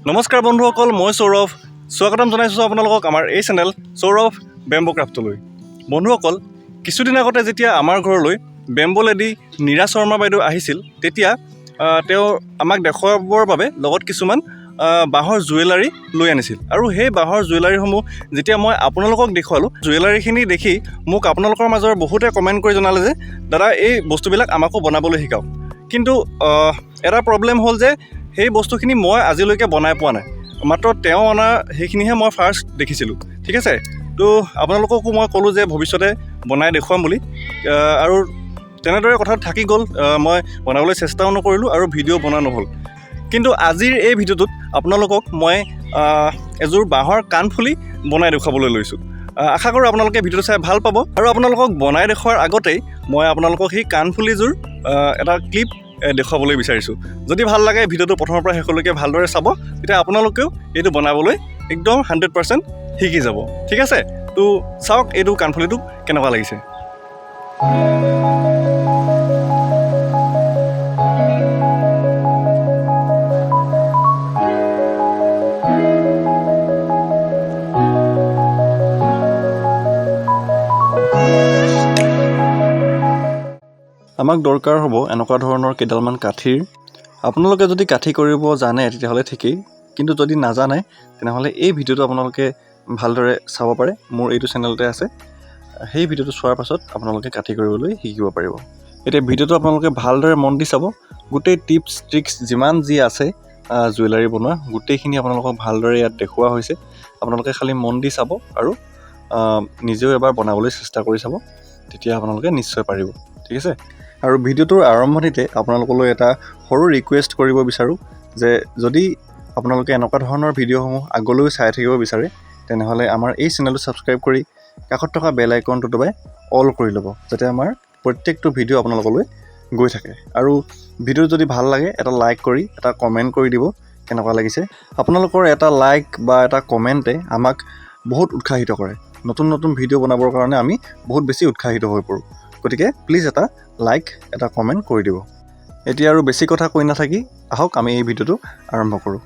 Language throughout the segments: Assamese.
নমস্কাৰ বন্ধুসকল, মই সৌৰভ। স্বাগতম জনাইছোঁ আপোনালোকক আমাৰ এই চেনেল সৌৰভ বেম্বো ক্ৰাফ্টলৈ। বন্ধুসকল, কিছুদিন আগতে যেতিয়া আমাৰ ঘৰলৈ বেম্বো লেডি নীৰা শৰ্মা বাইদেউ আহিছিল, তেতিয়া তেওঁ আমাক দেখুৱাবৰ বাবে লগত কিছুমান বাঁহৰ জুৱেলাৰী লৈ আনিছিল। আৰু সেই বাঁহৰ জুৱেলাৰীসমূহ যেতিয়া মই আপোনালোকক দেখুৱালোঁ, জুৱেলাৰীখিনি দেখি মোক আপোনালোকৰ মাজৰ বহুতে কমেণ্ট কৰি জনালে যে দাদা এই বস্তুবিলাক আমাকো বনাবলৈ শিকাওক। কিন্তু এটা প্ৰব্লেম হ'ল যে সেই বস্তুখিনি মই আজিলৈকে বনাই পোৱা নাই, মাত্ৰ তেওঁ অনা সেইখিনিহে মই ফাৰ্ষ্ট দেখিছিলোঁ। ঠিক আছে, তো আপোনালোককো মই ক'লোঁ যে ভৱিষ্যতে বনাই দেখুৱাম বুলি, আৰু তেনেদৰে কথাটো থাকি গ'ল। মই বনাবলৈ চেষ্টাও নকৰিলোঁ আৰু ভিডিঅ' বনোৱা নহ'ল। কিন্তু আজিৰ এই ভিডিঅ'টোত আপোনালোকক মই এযোৰ বাঁহৰ কাণফুলি বনাই দেখুৱাবলৈ লৈছোঁ। আশা কৰোঁ আপোনালোকে ভিডিঅ'টো চাই ভাল পাব। আৰু আপোনালোকক বনাই দেখুৱাৰ আগতেই মই আপোনালোকক সেই কাণফুলিযোৰ এটা ক্লিপ দেখুৱাবলৈ বিচাৰিছোঁ। যদি ভাল লাগে ভিডিঅ'টো প্ৰথমৰ পৰা শেষলৈকে ভালদৰে চাব, তেতিয়া আপোনালোকেও এইটো বনাবলৈ একদম 100% শিকি যাব। ঠিক আছে, তো চাওক এইটো কাণফুলিটো কেনেকুৱা লাগিছে। আমাক দৰকাৰ হ'ব এনেকুৱা ধৰণৰ কেইডালমান কাঠিৰ। আপোনালোকে যদি কাঠি কৰিব জানে তেতিয়াহ'লে ঠিকেই, কিন্তু যদি নাজানে তেনেহ'লে এই ভিডিঅ'টো আপোনালোকে ভালদৰে চাব পাৰে। মোৰ এইটো চেনেলতে আছে, সেই ভিডিঅ'টো চোৱাৰ পাছত আপোনালোকে কাঠি কৰিবলৈ শিকিব পাৰিব। এতিয়া ভিডিঅ'টো আপোনালোকে ভালদৰে মন দি চাব। গোটেই টিপছ ট্ৰিক্স যিমান যি আছে জুৱেলাৰী বনোৱা, গোটেইখিনি আপোনালোকক ভালদৰে ইয়াত দেখুওৱা হৈছে। আপোনালোকে খালী মন দি চাব আৰু নিজেও এবাৰ বনাবলৈ চেষ্টা কৰি চাব, তেতিয়া আপোনালোকে নিশ্চয় পাৰিব। ঠিক আছে, আৰু ভিডিঅ'টোৰ আৰম্ভণিতে আপোনালোকলৈ এটা সৰু ৰিকুৱেষ্ট কৰিব বিচাৰোঁ যে যদি আপোনালোকে এনেকুৱা ধৰণৰ ভিডিঅ'সমূহ আগলৈও চাই থাকিব বিচাৰে, তেনেহ'লে আমাৰ এই চেনেলটো ছাবস্ক্ৰাইব কৰি কাষত থকা বেল আইকনটো দবাই অল কৰি ল'ব, যাতে আমাৰ প্ৰত্যেকটো ভিডিঅ' আপোনালোকলৈ গৈ থাকে। আৰু ভিডিঅ' যদি ভাল লাগে এটা লাইক কৰি এটা কমেণ্ট কৰি দিব কেনেকুৱা লাগিছে। আপোনালোকৰ এটা লাইক বা এটা কমেণ্টে আমাক বহুত উৎসাহিত কৰে। নতুন নতুন ভিডিঅ' বনাবৰ কাৰণে আমি বহুত বেছি উৎসাহিত হৈ পৰোঁ। গতিকে প্লিজ এটা লাইক এটা কমেণ্ট কৰি দিব। এতিয়া আৰু বেছি কথা কৈ নাথাকি আহক আমি এই ভিডিঅ'টো আৰম্ভ কৰোঁ।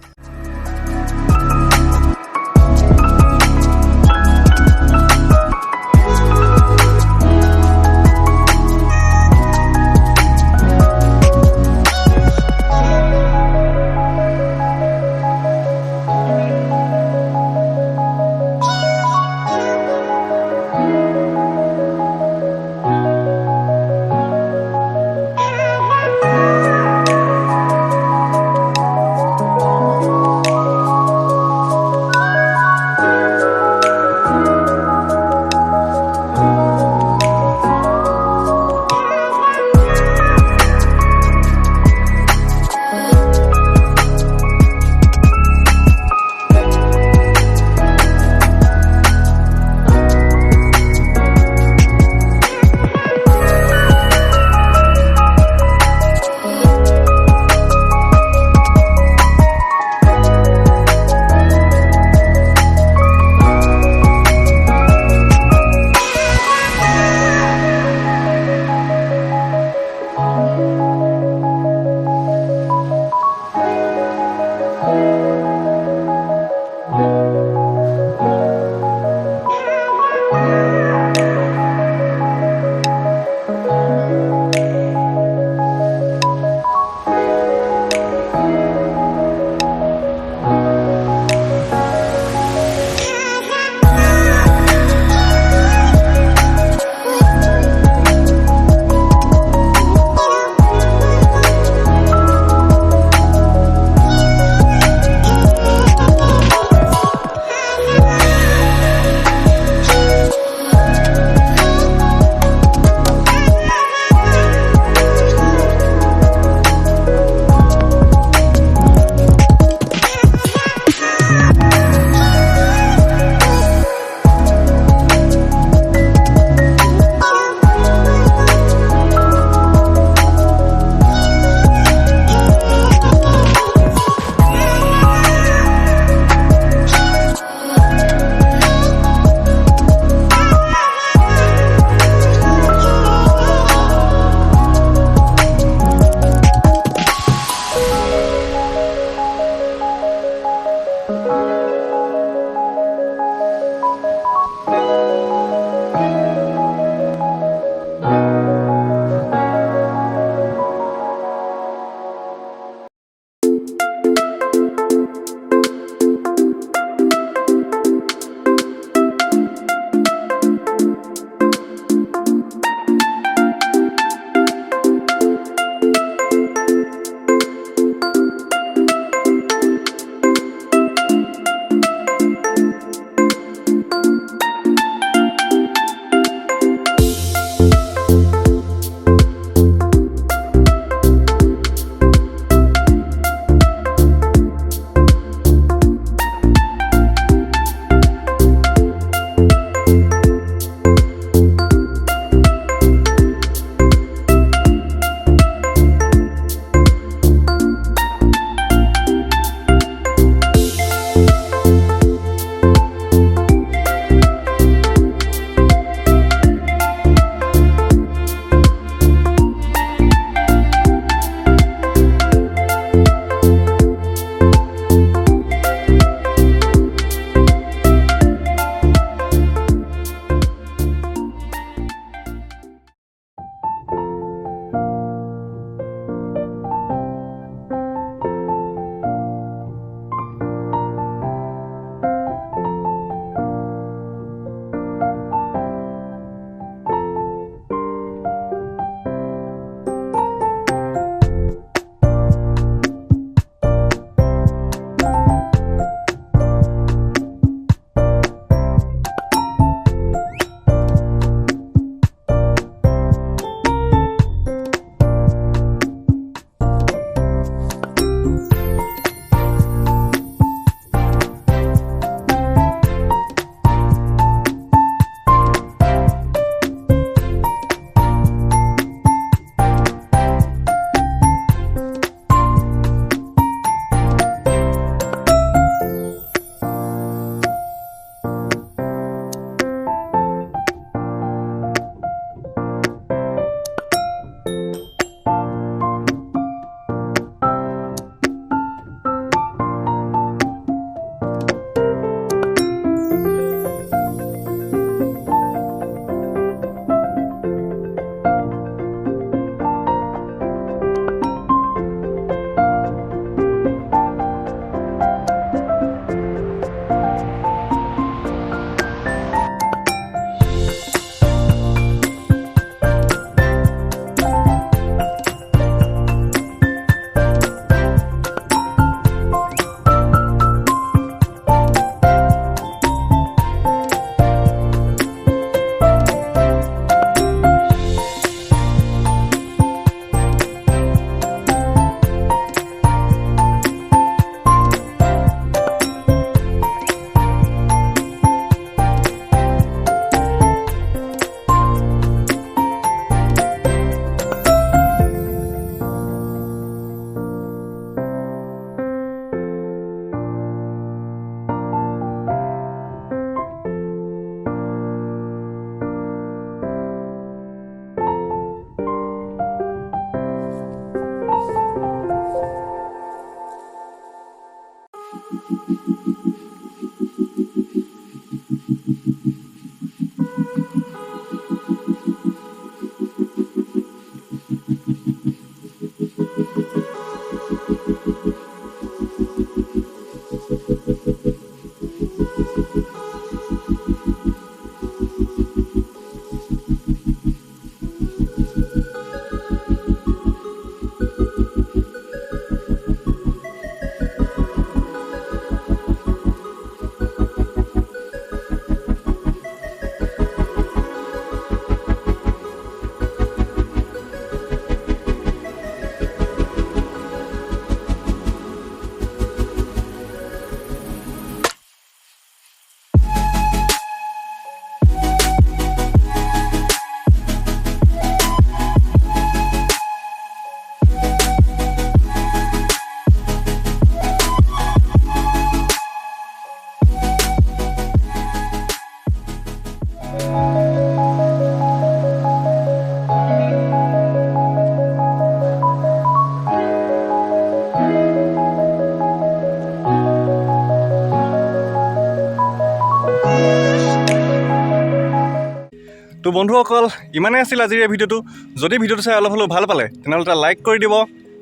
তো বন্ধুসকল ইমানেই আছিল আজিৰ এই ভিডিঅ'টো যদি ভিডিঅ'টো চাই অলপ হ'লেও ভাল পালে তেনেহ'লে এটা লাইক কৰি দিব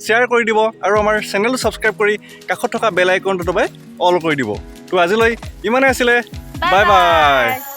শ্বেয়াৰ কৰি দিব আৰু আমাৰ চেনেলটো ছাবস্ক্ৰাইব কৰি কাষত থকা বেল আইকনটো দবাই অল কৰি দিব তো আজিলৈ ইমানেই আছিলে বাই বাই